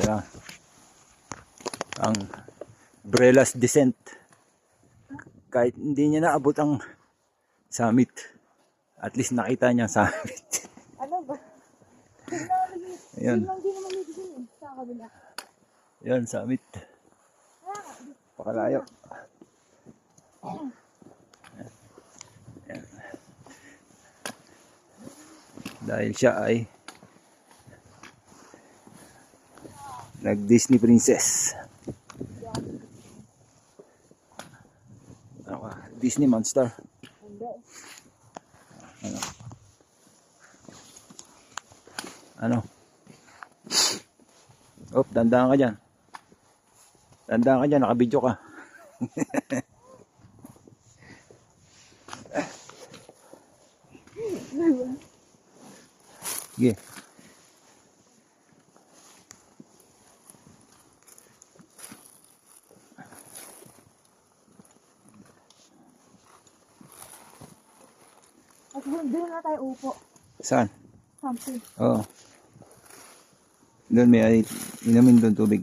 Ito na. Ang Brelas Descent. Kahit hindi niya naabot ang summit, at least nakita niya ang summit. Ano ba? Ayan. Hindi naman dito din sa kabila. Ayan, summit. Pakalayo. Ayan. Dahil siya ay nag-Disney princess. Ano ka? Disney monster. Hindi. Ano? Ano? Oh, dandaan ka dyan. Dandaan ka dyan, nakabidyo ka. Sige. At doon na tayo upo. Saan? Something. Oo. Doon may inumin doon tubig.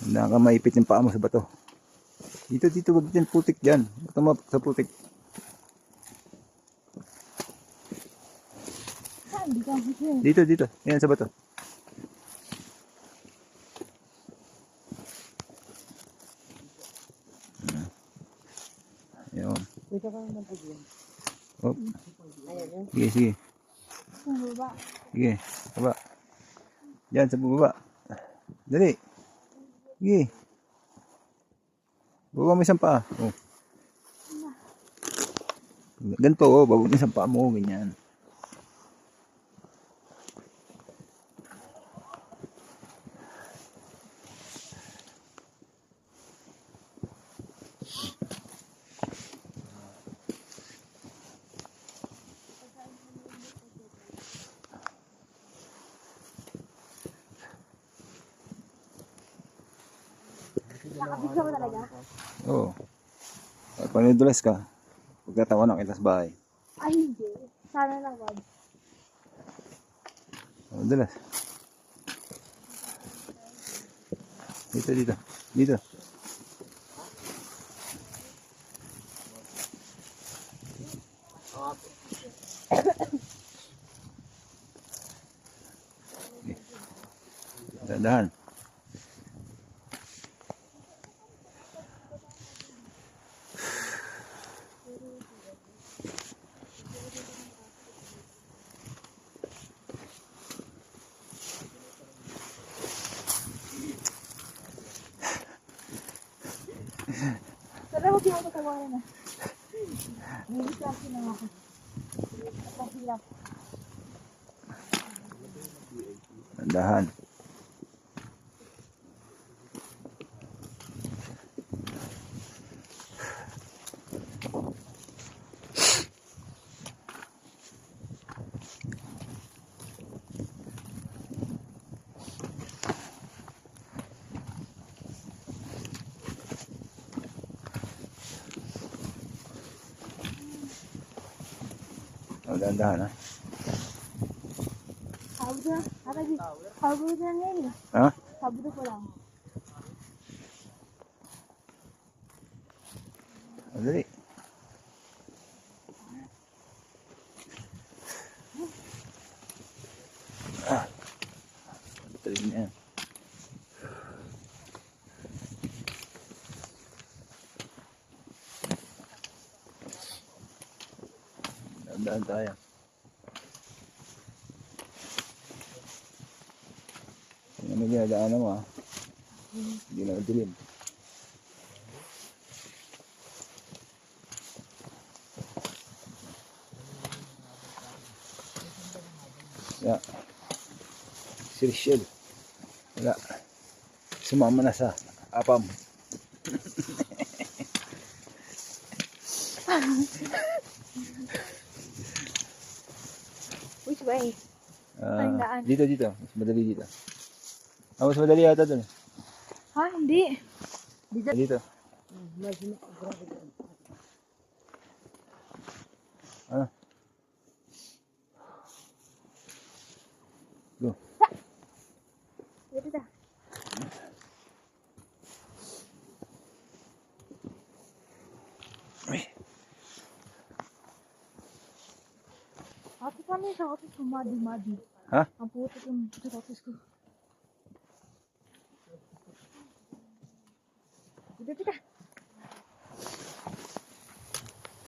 Hindi ka maipit yung paa mo sa bato. Dito, wag dyan, putik dyan. Tumapot sa putik. Saan? Di ka kasi. Dito. Yan sa bato. Ayun. Dito ka naman po dyan. Oh. Ayan. Sige. Sa baba. Sige, baba. Yan, sa baba. Dali. Sige. Baba mo isang paa. Oh. Ganito, oh. Baba mo isang paa mo. Ganyan. Nakabigla mo talaga? Oo. Oh. Pag nadulas ka, pagkatawa na kita sa bahay. Ay, hindi. Sana naman. Nadulas. Dito. Dahan. Sana huwag yung matawaran na. Hindi kasi na ako. Pahilap. Dahan. Dahan ha. Sabado na. Sabado na ngayon. Ha? Sabado ko lang. Dali. Tuloy na yan. Dahan tayo. Ano na ginadaanan mo ha? Hindi na madilim. Yeah. Si Richelle. Wala. Sumama na sa apam. way. Ang daan. Dito. Mas madali dito. Mas madali yata dun. Ha? Hindi. Dito. Ano? Go. Dito ta. Ay. Ate, paano yung sapatos ko? Madi. Ha? Ang puto yung sapatos ko. Dito ta.